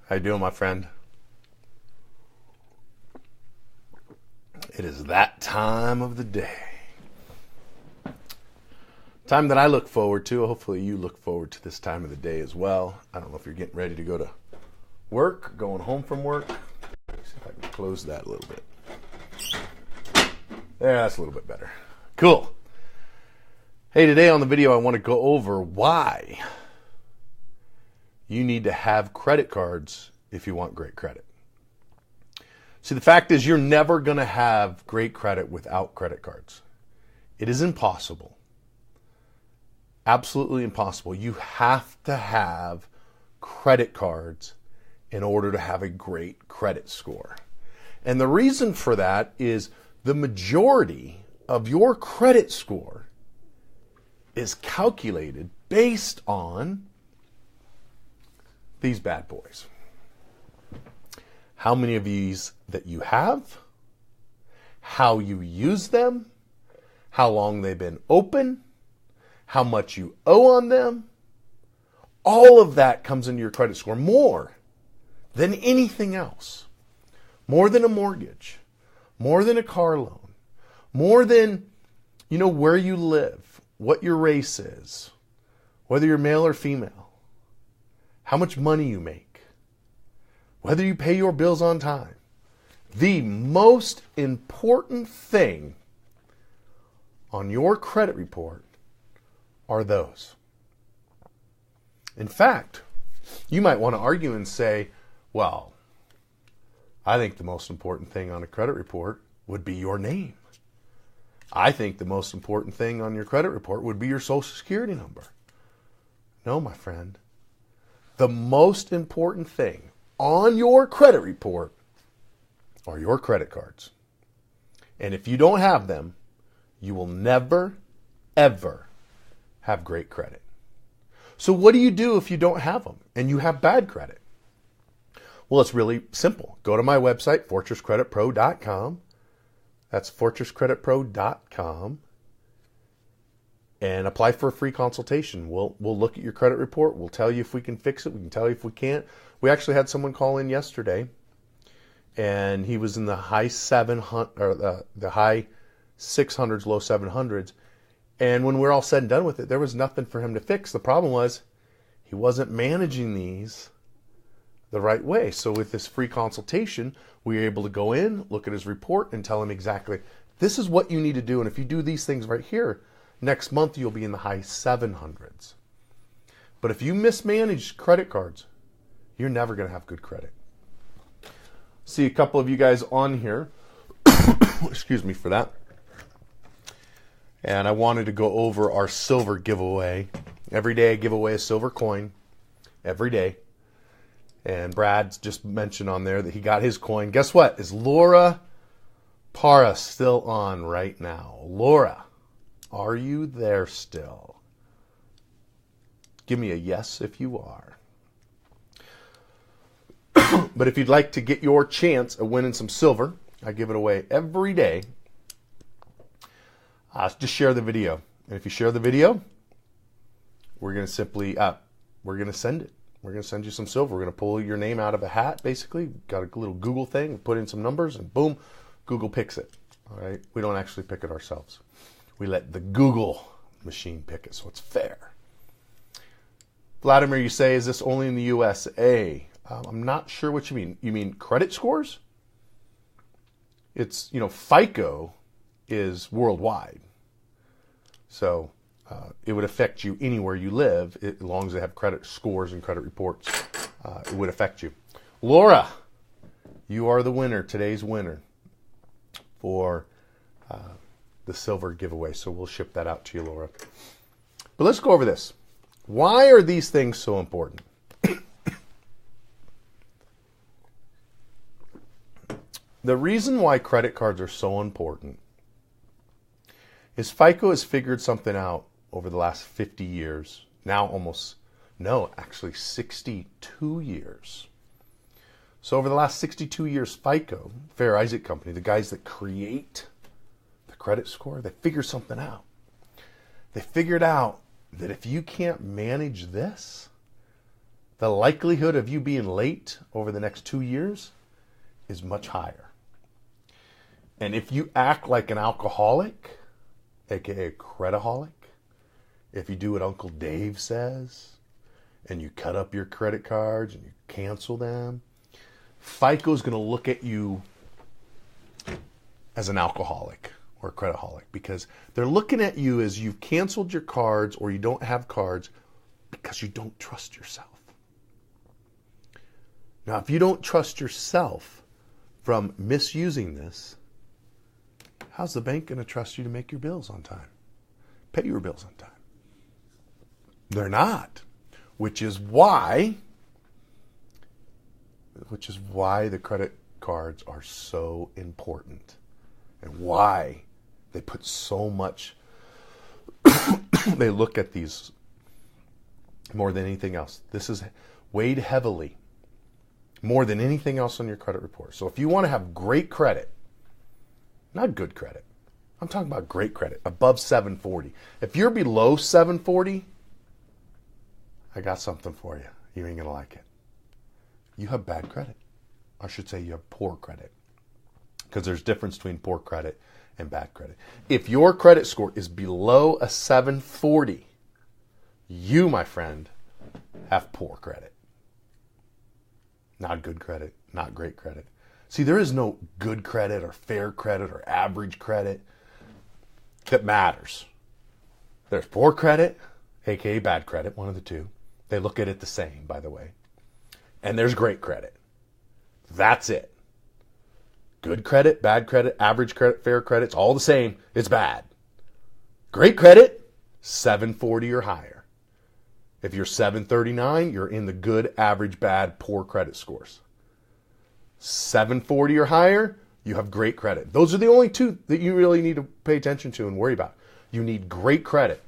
How you doing, my friend? It is that time of the day. Time that I look forward to. Hopefully you look forward to this time of the day as well. I don't know if you're getting ready to go to work, going home from work. Let's see if I can close that a little bit. There, that's a little bit better. Cool. Hey, today on the video I want to go over why you need to have credit cards if you want great credit. See, the fact is you're never going to have great credit without credit cards. It is impossible. Absolutely impossible. You have to have credit cards in order to have a great credit score. And the reason for that is the majority of your credit score is calculated based on these bad boys. How many of these that you have, how you use them, how long they've been open, how much you owe on them. All of that comes into your credit score more than anything else. More than a mortgage, more than a car loan, more than, where you live, what your race is, whether you're male or female, how much money you make, whether you pay your bills on time. The most important thing on your credit report are those. In fact, you might want to argue and say, well, I think the most important thing on a credit report would be your name. I think the most important thing on your credit report would be your social security number. No, my friend. The most important thing on your credit report are your credit cards. And if you don't have them, you will never, ever have great credit. So what do you do if you don't have them and you have bad credit? Well, it's really simple. Go to my website, fortresscreditpro.com. That's fortresscreditpro.com. And apply for a free consultation. We'll look at your credit report. We'll tell you if we can fix it. We can tell you if we can't. We actually had someone call in yesterday, and he was in the high 700 or the high 600s, low 700s. And when we're all said and done with it, there was nothing for him to fix. The problem was he wasn't managing these the right way. So with this free consultation, we were able to go in, look at his report, and tell him exactly, this is what you need to do. And if you do these things right here, next month you'll be in the high 700s. But if you mismanage credit cards, you're never going to have good credit. See a couple of you guys on here. Excuse me for that. And I wanted to go over our silver giveaway. Every day I give away a silver coin. Every day. And Brad's just mentioned on there that he got his coin. Guess what? Is Laura Para still on right now? Laura, are you there still? Give me a yes if you are. But if you'd like to get your chance of winning some silver, I give it away every day. Just share the video. And if you share the video, we're going to simply, we're going to send it. We're going to send you some silver. We're going to pull your name out of a hat, basically. Got a little Google thing, put in some numbers, and boom, Google picks it. All right? We don't actually pick it ourselves. We let the Google machine pick it, so it's fair. Vladimir, you say, is this only in the USA? I'm not sure what you mean. You mean credit scores? It's, FICO is worldwide. So it would affect you anywhere you live, as long as they have credit scores and credit reports. It would affect you. Laura, you are the winner, today's winner for the silver giveaway. So we'll ship that out to you, Laura. But let's go over this. Why are these things so important? The reason why credit cards are so important is FICO has figured something out over the last 50 years. Now actually 62 years. So over the last 62 years, FICO, Fair Isaac Company, the guys that create the credit score, they figure something out. They figured out that if you can't manage this, the likelihood of you being late over the next 2 years is much higher. And if you act like an alcoholic, aka a creditaholic, if you do what Uncle Dave says, and you cut up your credit cards and you cancel them, FICO's going to look at you as an alcoholic or a creditaholic, because they're looking at you as you've canceled your cards or you don't have cards because you don't trust yourself. Now, if you don't trust yourself from misusing this, how's the bank going to trust you to make your bills on time? Pay your bills on time? They're not, which is why the credit cards are so important and why they put so much, they look at these more than anything else. This is weighed heavily more than anything else on your credit report. So if you want to have great credit, not good credit, I'm talking about great credit, above 740. If you're below 740, I got something for you. You ain't going to like it. You have bad credit. I should say you have poor credit, because there's a difference between poor credit and bad credit. If your credit score is below a 740, you, my friend, have poor credit. Not good credit, not great credit. See, there is no good credit or fair credit or average credit that matters. There's poor credit, aka bad credit, one of the two. They look at it the same, by the way. And there's great credit. That's it. Good credit, bad credit, average credit, fair credit, it's all the same. It's bad. Great credit, 740 or higher. If you're 739, you're in the good, average, bad, poor credit scores. 740 or higher, you have great credit. Those are the only two that you really need to pay attention to and worry about. You need great credit,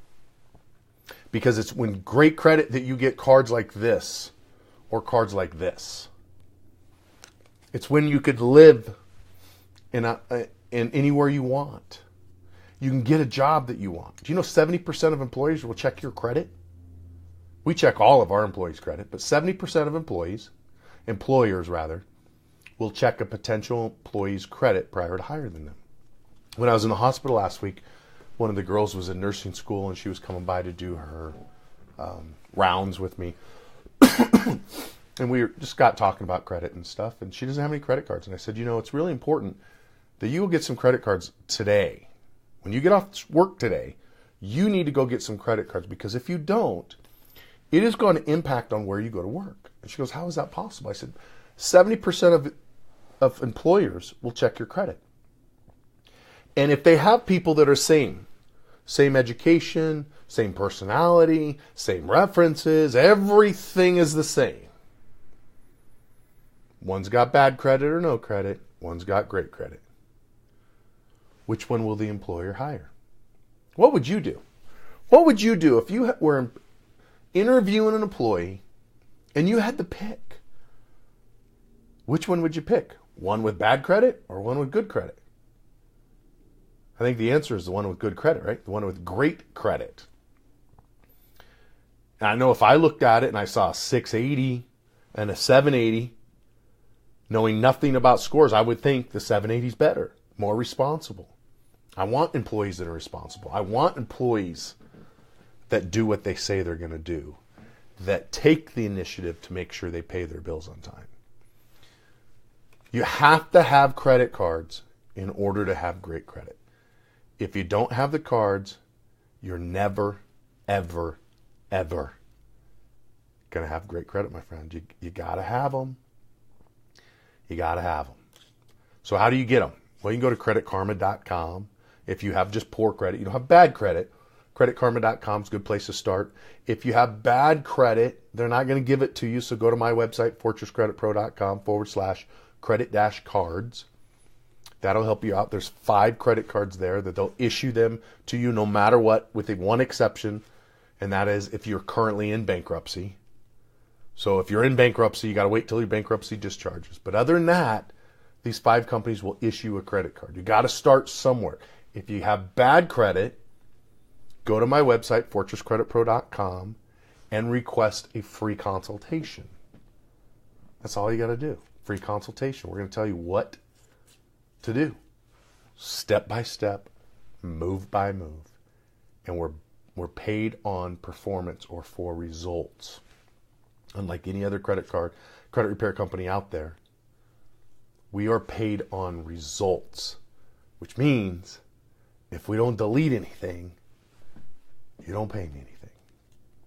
because it's when great credit that you get cards like this or cards like this. It's when you could live in anywhere you want. You can get a job that you want. Do you know 70% of employers will check your credit? We check all of our employees' credit, but 70% of employers will check a potential employee's credit prior to hiring them. When I was in the hospital last week, one of the girls was in nursing school and she was coming by to do her rounds with me. And we just got talking about credit and stuff, and she doesn't have any credit cards. And I said, it's really important that you will get some credit cards today. When you get off work today, you need to go get some credit cards, because if you don't, it is going to impact on where you go to work. And she goes, how is that possible? I said, 70% of employers will check your credit. And if they have people that are same education, same personality, same references, everything is the same. One's got bad credit or no credit. One's got great credit. Which one will the employer hire? What would you do? What would you do if you were interviewing an employee and you had to pick? Which one would you pick? One with bad credit or one with good credit? I think the answer is the one with good credit, right? The one with great credit. And I know if I looked at it and I saw a 680 and a 780, knowing nothing about scores, I would think the 780 is better, more responsible. I want employees that are responsible. I want employees that do what they say they're going to do, that take the initiative to make sure they pay their bills on time. You have to have credit cards in order to have great credit. If you don't have the cards, you're never, ever, ever going to have great credit, my friend. You got to have them. You got to have them. So how do you get them? Well, you can go to creditkarma.com. If you have just poor credit, you don't have bad credit, creditkarma.com is a good place to start. If you have bad credit, they're not going to give it to you. So go to my website, fortresscreditpro.com/credit-cards. That'll help you out. There's 5 credit cards there that they'll issue them to you no matter what, with one exception, and that is if you're currently in bankruptcy. So if you're in bankruptcy, you got to wait till your bankruptcy discharges. But other than that, these 5 companies will issue a credit card. You got to start somewhere. If you have bad credit, go to my website, fortresscreditpro.com, and request a free consultation. That's all you got to do. Free consultation. We're going to tell you what to do. Step by step, move by move. And we're paid on performance or for results. Unlike any other credit repair company out there, we are paid on results, which means if we don't delete anything, you don't pay me anything.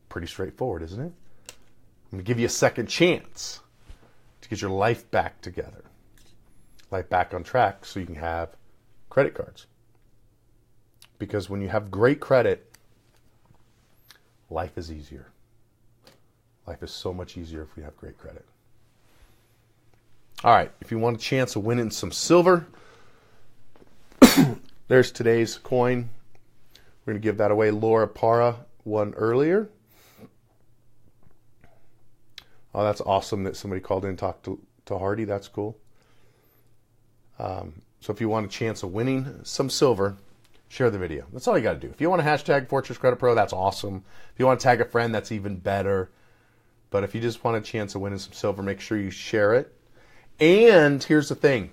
Pretty straightforward, isn't it? I'm going to give you a second chance to get your life back together, life back on track, so you can have credit cards. Because when you have great credit, life is easier. Life is so much easier if we have great credit. All right, if you want a chance of winning some silver, there's today's coin. We're going to give that away. Laura Para won earlier. Oh, that's awesome that somebody called in and talked to Hardy. That's cool. So if you want a chance of winning some silver, share the video. That's all you got to do. If you want to hashtag Fortress Credit Pro, that's awesome. If you want to tag a friend, that's even better. But if you just want a chance of winning some silver, make sure you share it. And here's the thing.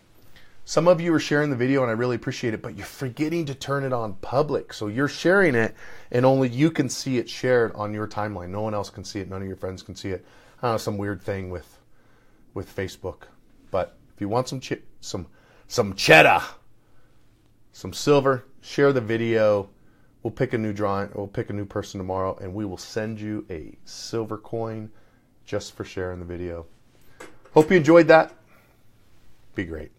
Some of you are sharing the video, and I really appreciate it, but you're forgetting to turn it on public. So you're sharing it, and only you can see it shared on your timeline. No one else can see it. None of your friends can see it. I don't know, some weird thing with Facebook. But if you want some cheddar, some silver, share the video. We'll pick a new drawing. We'll pick a new person tomorrow, and we will send you a silver coin just for sharing the video. Hope you enjoyed that. Be great.